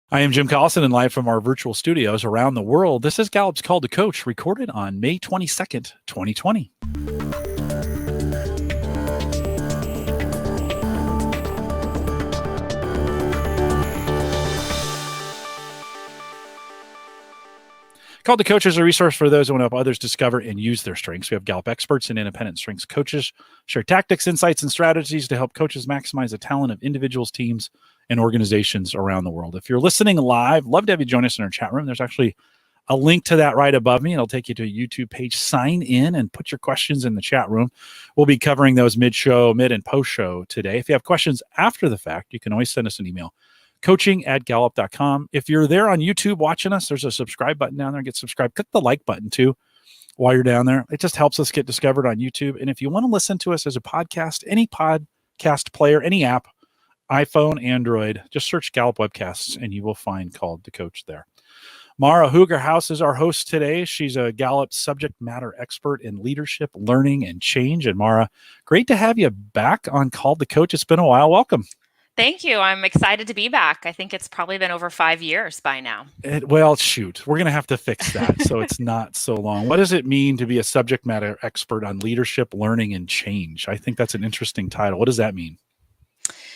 I am Jim Collison and live from our virtual studios around the world. This is Gallup's Call to Coach, recorded on May 22nd, 2020. Call to Coach is a resource for those who want to help others discover and use their strengths. We have Gallup experts and independent strengths coaches share tactics, insights, and strategies to help coaches maximize the talent of individuals, teams, and organizations around the world. If you're listening live, love to have you join us in our chat room. There's actually a link to that right above me. It'll take you to a YouTube page. Sign in and put your questions in the chat room. We'll be covering those mid and post-show today. If you have questions after the fact, you can always send us an email. coaching@gallup.com. If you're there on YouTube watching us, there's a subscribe button down there. Get subscribed. Click the like button too while you're down there. It just helps us get discovered on YouTube. And if you want to listen to us as a podcast, any podcast player, any app, iPhone, Android, just search Gallup Webcasts and you will find Called to Coach there. Mara Hoogerhuis is our host today. She's a Gallup Subject Matter Expert in leadership, learning, and change. And Mara, great to have you back on Called to Coach. It's been a while. Welcome. Thank you. I'm excited to be back. I think it's probably been over 5 years by now. Well, shoot, we're going to have to fix that so it's not so long. What does it mean to be a subject matter expert on leadership, learning, and change? I think that's an interesting title. What does that mean?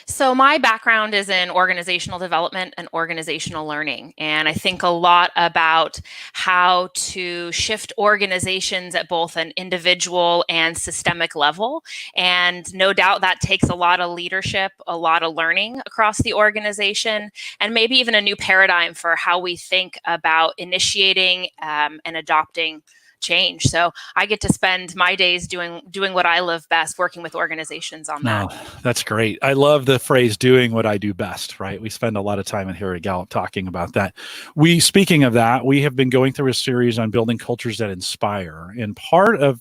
So my background is in organizational development and organizational learning. And I think a lot about how to shift organizations at both an individual and systemic level. And no doubt that takes a lot of leadership, a lot of learning across the organization, and maybe even a new paradigm for how we think about initiating and adopting change. So I get to spend my days doing what I love best, working with organizations on that. Oh, that's great. I love the phrase doing what I do best, right? We spend a lot of time in here at Gallup talking about that. Speaking of that, we have been going through a series on building cultures that inspire. And part of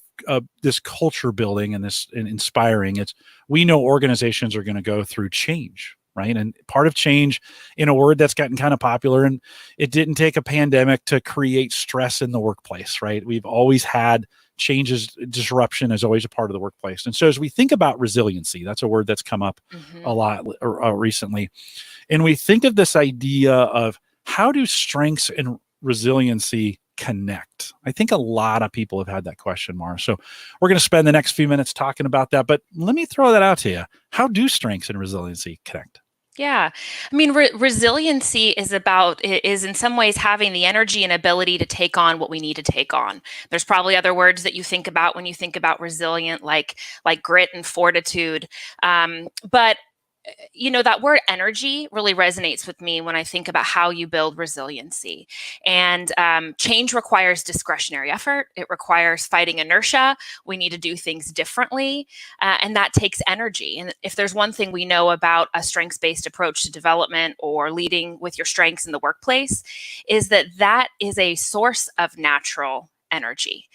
this culture building and this inspiring, we know organizations are going to go through change. Right. And part of change, in a word that's gotten kind of popular, and it didn't take a pandemic to create stress in the workplace. Right. We've always had changes. Disruption is always a part of the workplace. And so as we think about resiliency, that's a word that's come up a lot recently. And we think of this idea of how do strengths and resiliency connect? I think a lot of people have had that question, Mara. So we're going to spend the next few minutes talking about that. But let me throw that out to you. How do strengths and resiliency connect? Yeah. I mean, resiliency is in some ways having the energy and ability to take on what we need to take on. There's probably other words that you think about when you think about resilient, like grit and fortitude. But that word energy really resonates with me when I think about how you build resiliency. And change requires discretionary effort. It requires fighting inertia. We need to do things differently. And that takes energy. And if there's one thing we know about a strengths-based approach to development or leading with your strengths in the workplace, is that is a source of natural energy.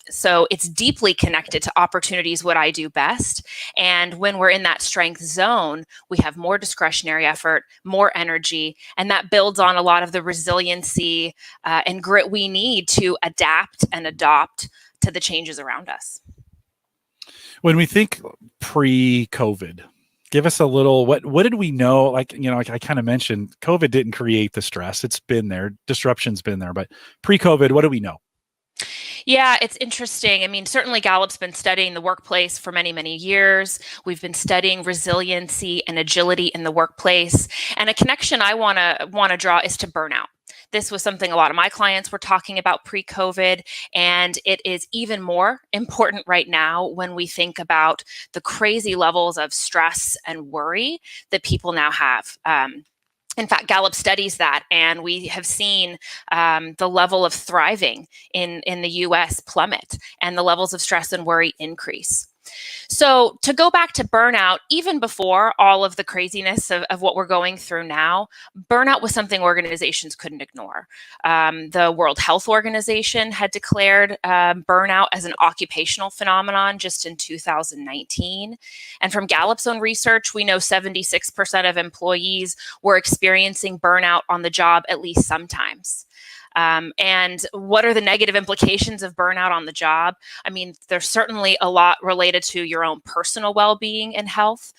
So it's deeply connected to opportunities, what I do best. And when we're in that strength zone, we have more discretionary effort, more energy, and that builds on a lot of the resiliency and grit we need to adapt and adopt to the changes around us. When we think pre-COVID, give us a little, what did we know? Like I kind of mentioned, COVID didn't create the stress. It's been there. Disruption's been there. But pre-COVID, what do we know? Yeah, it's interesting. I mean, certainly Gallup's been studying the workplace for many, many years. We've been studying resiliency and agility in the workplace. And a connection I want to draw is to burnout. This was something a lot of my clients were talking about pre-COVID, and it is even more important right now when we think about the crazy levels of stress and worry that people now have. In fact, Gallup studies that, and we have seen the level of thriving in the US plummet and the levels of stress and worry increase. So to go back to burnout, even before all of the craziness of what we're going through now, burnout was something organizations couldn't ignore. The World Health Organization had declared burnout as an occupational phenomenon just in 2019. And from Gallup's own research, we know 76% of employees were experiencing burnout on the job at least sometimes. And what are the negative implications of burnout on the job? I mean, there's certainly a lot related to your own personal well-being and health.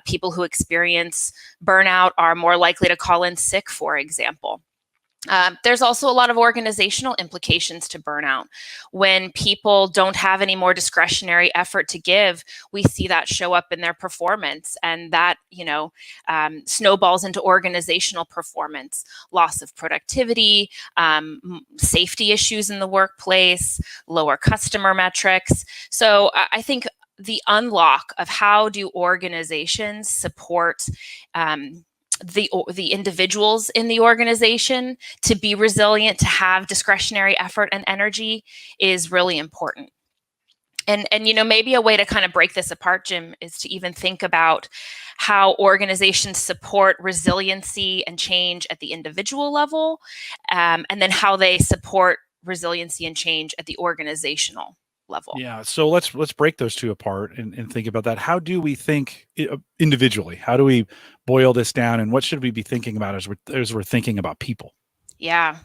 People who experience burnout are more likely to call in sick, for example. There's also a lot of organizational implications to burnout. When people don't have any more discretionary effort to give, we see that show up in their performance, and that, snowballs into organizational performance, loss of productivity, safety issues in the workplace, lower customer metrics. So I think the unlock of how do organizations support the individuals in the organization to be resilient, to have discretionary effort and energy is really important. And maybe a way to kind of break this apart, Jim, is to even think about how organizations support resiliency and change at the individual level, and then how they support resiliency and change at the organizational level. Yeah. So let's break those two apart and think about that. How do we think individually? How do we boil this down, and what should we be thinking about as we're thinking about people? Yeah.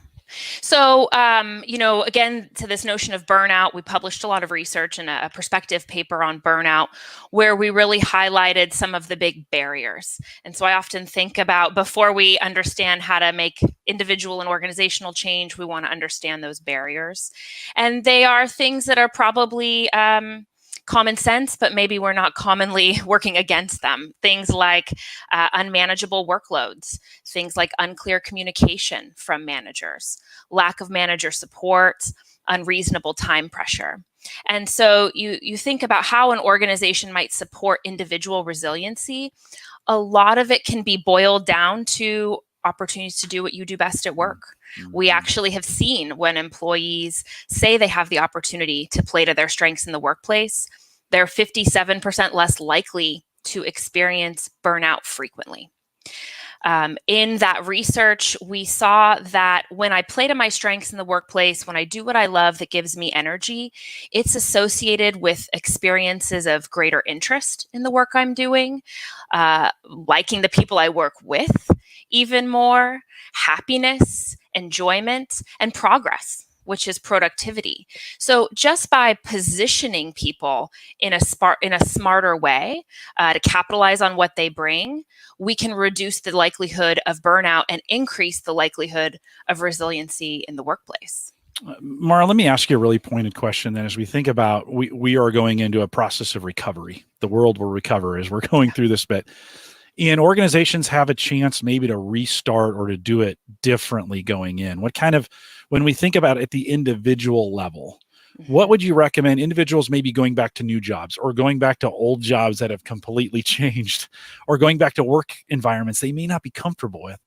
So, again, to this notion of burnout, we published a lot of research in a perspective paper on burnout where we really highlighted some of the big barriers. And so I often think about, before we understand how to make individual and organizational change, we want to understand those barriers. And they are things that are probably common sense, but maybe we're not commonly working against them. Things like unmanageable workloads, things like unclear communication from managers, lack of manager support, unreasonable time pressure. And so you think about how an organization might support individual resiliency. A lot of it can be boiled down to opportunities to do what you do best at work. We actually have seen when employees say they have the opportunity to play to their strengths in the workplace, they're 57% less likely to experience burnout frequently. In that research, we saw that when I play to my strengths in the workplace, when I do what I love that gives me energy, it's associated with experiences of greater interest in the work I'm doing, liking the people I work with even more, happiness, enjoyment, and progress, which is productivity. So just by positioning people in a smarter way to capitalize on what they bring, we can reduce the likelihood of burnout and increase the likelihood of resiliency in the workplace. Mara, let me ask you a really pointed question then. As we think about, we are going into a process of recovery. The world will recover as we're going through this bit. And organizations have a chance maybe to restart or to do it differently going in. When we think about it at the individual level, what would you recommend individuals maybe going back to new jobs or going back to old jobs that have completely changed, or going back to work environments they may not be comfortable with?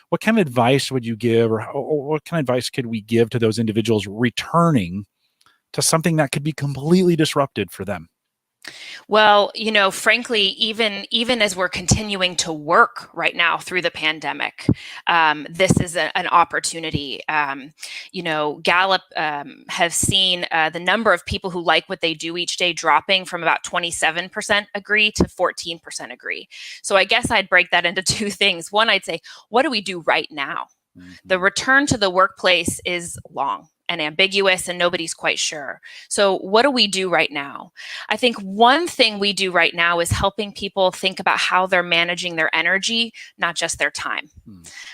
What kind of advice would you give, or what kind of advice could we give to those individuals returning to something that could be completely disrupted for them? Well, frankly, even as we're continuing to work right now through the pandemic, this is an opportunity. Gallup has seen the number of people who like what they do each day dropping from about 27% agree to 14% agree. So I guess I'd break that into two things. One, I'd say, what do we do right now? The return to the workplace is long and ambiguous, and nobody's quite sure. So what do we do right now? I think one thing we do right now is helping people think about how they're managing their energy, not just their time.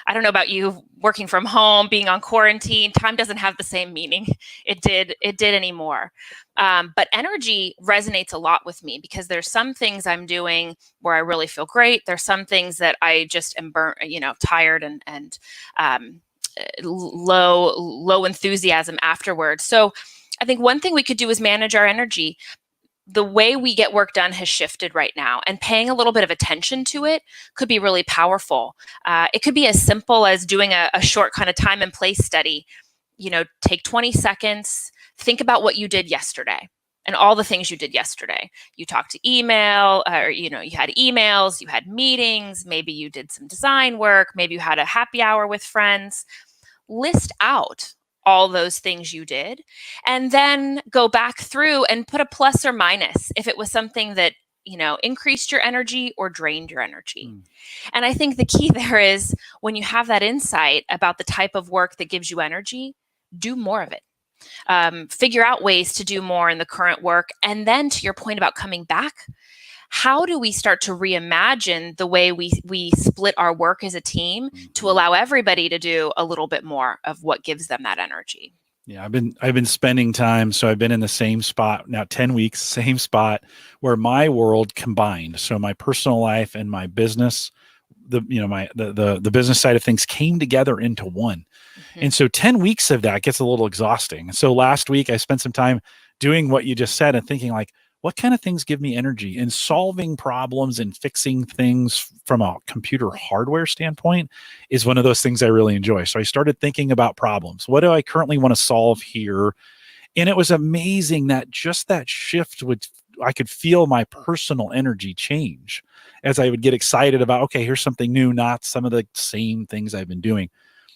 I don't know about you, working from home, being on quarantine, time doesn't have the same meaning it did anymore. But energy resonates a lot with me because there's some things I'm doing where I really feel great. There's some things that I just am burnt, tired and low enthusiasm afterwards. So I think one thing we could do is manage our energy. The way we get work done has shifted right now, and paying a little bit of attention to it could be really powerful. It could be as simple as doing a short kind of time and place study. Take 20 seconds, think about what you did yesterday and all the things you did yesterday. You talked to email, or you had emails, you had meetings, maybe you did some design work, maybe you had a happy hour with friends. List out all those things you did, and then go back through and put a plus or minus if it was something that increased your energy or drained your energy. And I think the key there is when you have that insight about the type of work that gives you energy, do more of it. Figure out ways to do more in the current work. And then to your point about coming back, how do we start to reimagine the way we split our work as a team to allow everybody to do a little bit more of what gives them that energy? Yeah, I've been spending time. So I've been in the same spot now, 10 weeks, same spot where my world combined. So my personal life and my business, the business side of things came together into one. And so 10 weeks of that gets a little exhausting. So last week I spent some time doing what you just said and thinking like, what kind of things give me energy? And solving problems and fixing things from a computer hardware standpoint is one of those things I really enjoy. So I started thinking about problems. What do I currently want to solve here? And it was amazing that just that shift I could feel my personal energy change as I would get excited about, okay, here's something new, not some of the same things I've been doing.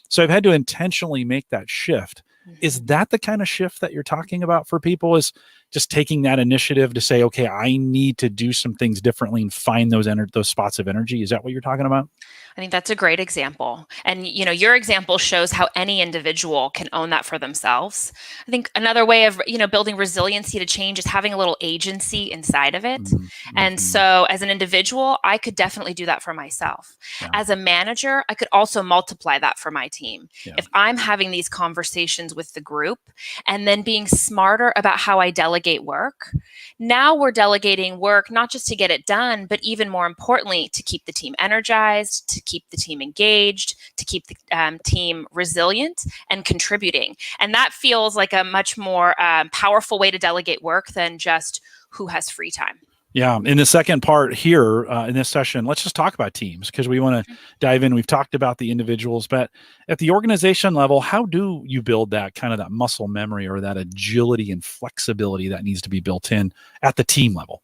So I've had to intentionally make that shift. Is that the kind of shift that you're talking about for people, is just taking that initiative to say, okay, I need to do some things differently and find those spots of energy? Is that what you're talking about? I think that's a great example. And, your example shows how any individual can own that for themselves. I think another way of, building resiliency to change is having a little agency inside of it. And so as an individual, I could definitely do that for myself. Yeah. As a manager, I could also multiply that for my team. Yeah. If I'm having these conversations with the group and then being smarter about how I delegate work, now we're delegating work not just to get it done, but even more importantly, to keep the team energized, to keep the team engaged, to keep the team resilient and contributing. And that feels like a much more powerful way to delegate work than just who has free time. Yeah. In the second part here in this session, let's just talk about teams because we want to dive in. We've talked about the individuals, but at the organization level, how do you build that kind of that muscle memory or that agility and flexibility that needs to be built in at the team level?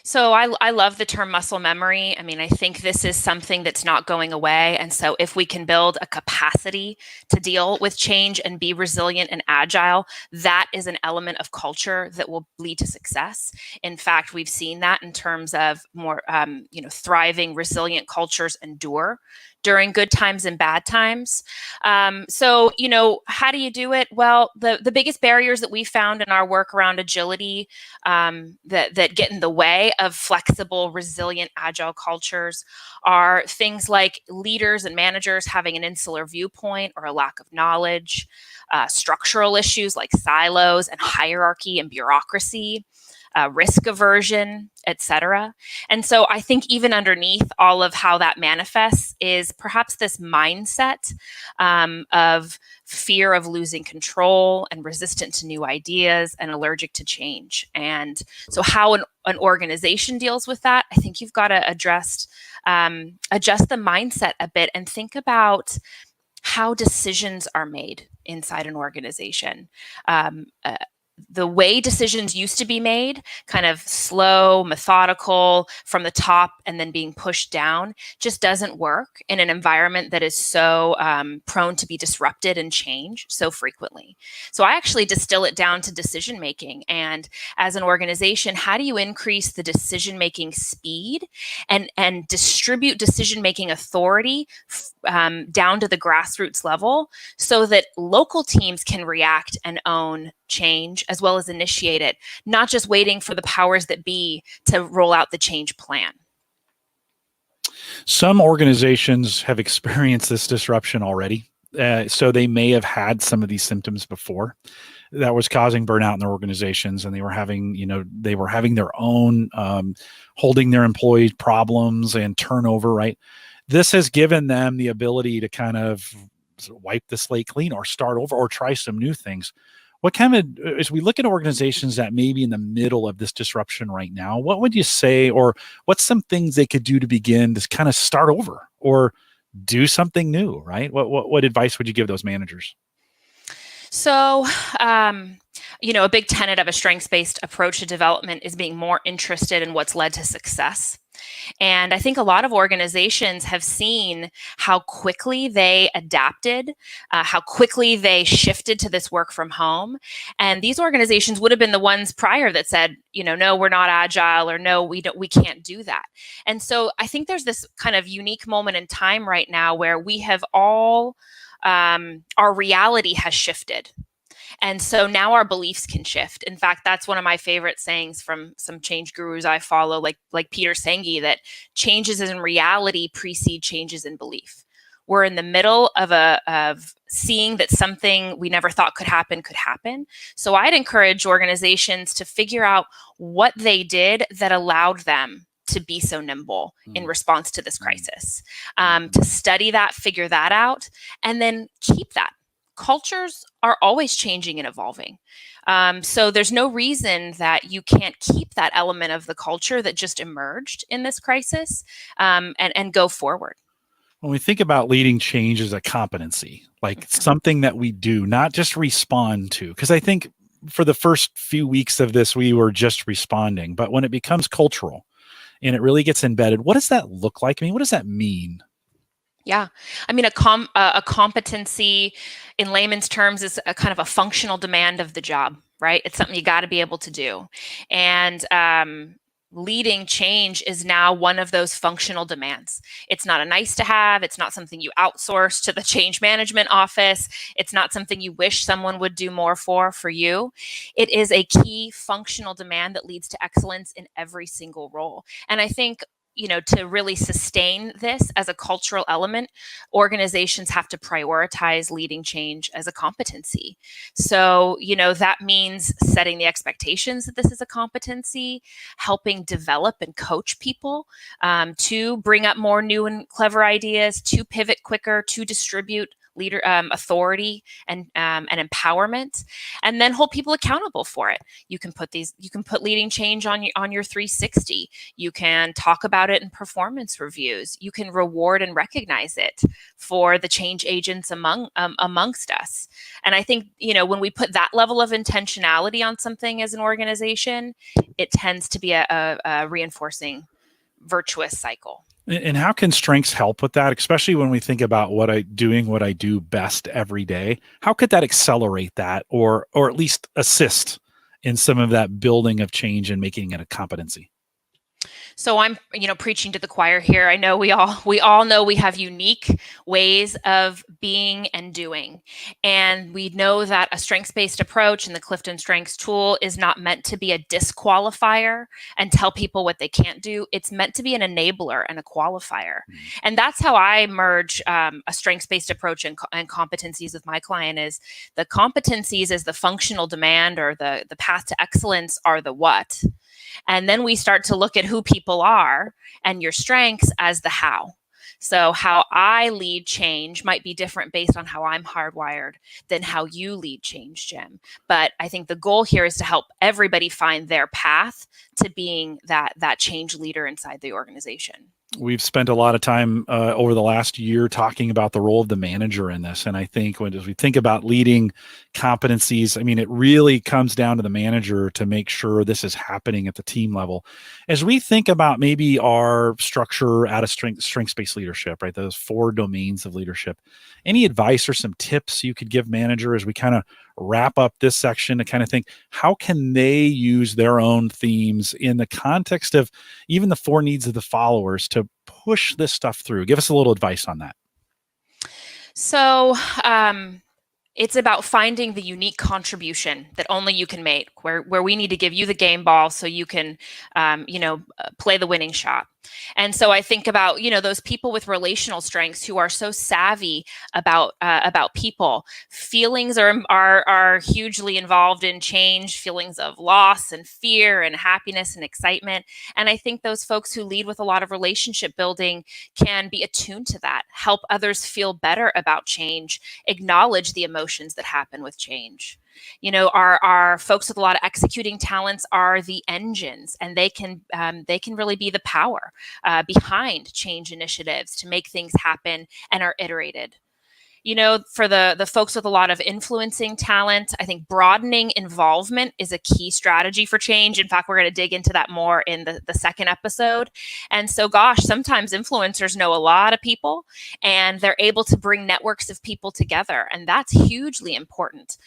So I love the term muscle memory. I mean, I think this is something that's not going away. And so if we can build a capacity to deal with change and be resilient and agile, that is an element of culture that will lead to success. In fact, we've seen that in terms of more, thriving, resilient cultures endure during good times and bad times. So, how do you do it? Well, the biggest barriers that we found in our work around agility that get in the way of flexible, resilient, agile cultures are things like leaders and managers having an insular viewpoint or a lack of knowledge, structural issues like silos and hierarchy and bureaucracy, risk aversion, etc. And so I think even underneath all of how that manifests is perhaps this mindset of fear of losing control and resistant to new ideas and allergic to change. And so how an organization deals with that, I think you've got to adjust the mindset a bit and think about how decisions are made inside an organization. The way decisions used to be made, kind of slow, methodical, from the top and then being pushed down, just doesn't work in an environment that is so prone to be disrupted and change so frequently. So I actually distill it down to decision making. And as an organization, how do you increase the decision making speed and distribute decision making authority down to the grassroots level so that local teams can react and own change as well as initiate it, not just waiting for the powers that be to roll out the change plan. Some organizations have experienced this disruption already. So they may have had some of these symptoms before that was causing burnout in their organizations, and they were having their own holding their employees problems and turnover, right? This has given them the ability to kind of wipe the slate clean or start over or try some new things. What kind of, as we look at organizations that may be in the middle of this disruption right now, what would you say, or what's some things they could do to begin to kind of start over or do something new, right? What advice would you give those managers? So, a big tenet of a strengths-based approach to development is being more interested in what's led to success. And I think a lot of organizations have seen how quickly they adapted, how quickly they shifted to this work from home. And these organizations would have been the ones prior that said, no, we're not agile, or no, we can't do that. And so I think there's this kind of unique moment in time right now where we have all, our reality has shifted. And so now our beliefs can shift. In fact, that's one of my favorite sayings from some change gurus I follow, like Peter Senge, that changes in reality precede changes in belief. We're in the middle of seeing that something we never thought could happen. So I'd encourage organizations to figure out what they did that allowed them to be so nimble in response to this crisis, to study that, figure that out, and then keep that. Cultures are always changing and evolving. So there's no reason that you can't keep that element of the culture that just emerged in this crisis, and go forward. When we think about leading change as a competency, like something that we do, not just respond to, because I think for the first few weeks of this, we were just responding. But when it becomes cultural and it really gets embedded, what does that look like? I mean, what does that mean? Yeah. I mean, a competency in layman's terms is a kind of a functional demand of the job, right? It's something you got to be able to do. And leading change is now one of those functional demands. It's not a nice to have. It's not something you outsource to the change management office. It's not something you wish someone would do more for you. It is a key functional demand that leads to excellence in every single role. And I think, to really sustain this as a cultural element, organizations have to prioritize leading change as a competency. So, that means setting the expectations that this is a competency, helping develop and coach people to bring up more new and clever ideas, to pivot quicker, to distribute leader authority and empowerment, and then hold people accountable for it. You can put leading change on your 360. You can talk about it in performance reviews. You can reward and recognize it for the change agents amongst us. And I think, when we put that level of intentionality on something as an organization, it tends to be a reinforcing virtuous cycle. And how can strengths help with that, especially when we think about what I do best every day? How could that accelerate that, or at least assist in some of that building of change and making it a competency? So I'm, preaching to the choir here. I know we all know we have unique ways of being and doing. And we know that a strengths-based approach and the CliftonStrengths tool is not meant to be a disqualifier and tell people what they can't do. It's meant to be an enabler and a qualifier. And that's how I merge a strengths-based approach and competencies with my client. Is the competencies as the functional demand, or the path to excellence, are the what. And then we start to look at who people are, and your strengths as the how. So how I lead change might be different based on how I'm hardwired than how you lead change, Jim. But I think the goal here is to help everybody find their path to being that change leader inside the organization. We've spent a lot of time over the last year talking about the role of the manager in this. And I think as we think about leading competencies, I mean, it really comes down to the manager to make sure this is happening at the team level. As we think about maybe our structure out of strengths-based leadership, right? Those 4 domains of leadership, any advice or some tips you could give manager as we kind of wrap up this section to kind of think, how can they use their own themes in the context of even the 4 needs of the followers to push this stuff through? Give us a little advice on that. So it's about finding the unique contribution that only you can make, where we need to give you the game ball so you can, play the winning shot. And so I think about, those people with relational strengths who are so savvy about people. Feelings are hugely involved in change, feelings of loss and fear and happiness and excitement. And I think those folks who lead with a lot of relationship building can be attuned to that, help others feel better about change, acknowledge the emotions that happen with change. Our folks with a lot of executing talents are the engines, and they can really be the power behind change initiatives to make things happen and are iterated. For the folks with a lot of influencing talent, I think broadening involvement is a key strategy for change. In fact, we're going to dig into that more in the second episode. And so, gosh, sometimes influencers know a lot of people and they're able to bring networks of people together. And that's hugely important.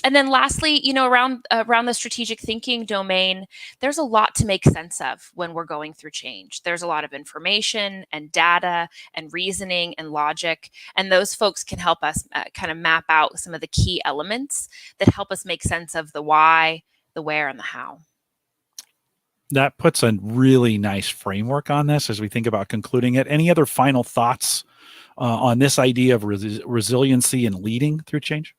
And then lastly, around the strategic thinking domain, there's a lot to make sense of when we're going through change. There's a lot of information and data and reasoning and logic, and those folks can help us kind of map out some of the key elements that help us make sense of the why, the where, and the how. That puts a really nice framework on this as we think about concluding it. Any other final thoughts on this idea of resiliency and leading through change?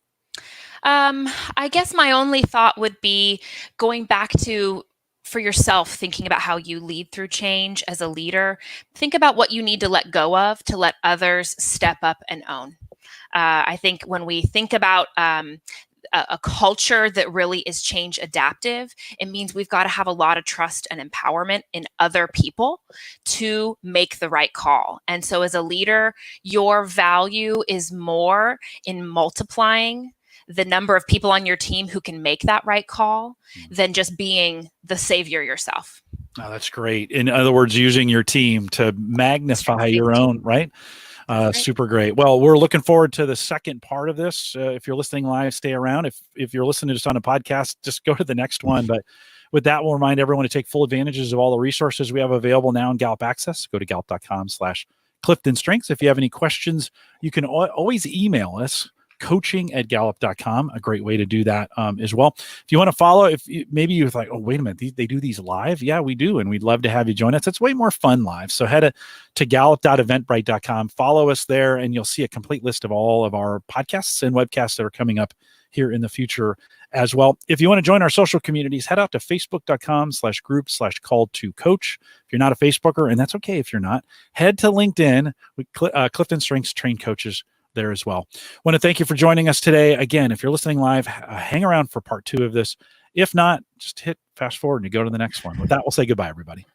I guess my only thought would be going back to, for yourself, thinking about how you lead through change as a leader. Think about what you need to let go of to let others step up and own. I think when we think about a culture that really is change adaptive, it means we've got to have a lot of trust and empowerment in other people to make the right call. And so as a leader, your value is more in multiplying the number of people on your team who can make that right call than just being the savior yourself. Oh, that's great. In other words, using your team to magnify your own, right? Super great. Well, we're looking forward to the second part of this. If you're listening live, stay around. If you're listening to us on a podcast, just go to the next one. But with that, we'll remind everyone to take full advantages of all the resources we have available now in Gallup Access. Go to gallup.com/CliftonStrengths. If you have any questions, you can always email us, coaching@gallup.com, a great way to do that as well. If you want to follow, maybe you're like, oh, wait a minute, they do these live? Yeah, we do. And we'd love to have you join us. It's way more fun live. So head to gallup.eventbrite.com, follow us there, and you'll see a complete list of all of our podcasts and webcasts that are coming up here in the future as well. If you want to join our social communities, head out to facebook.com/group/called-to-coach. If you're not a Facebooker, and that's okay if you're not, head to LinkedIn. CliftonStrengths train coaches there as well. I want to thank you for joining us today. Again, if you're listening live, hang around for part 2 of this. If not, just hit fast forward and you go to the next one. With that, we'll say goodbye, everybody.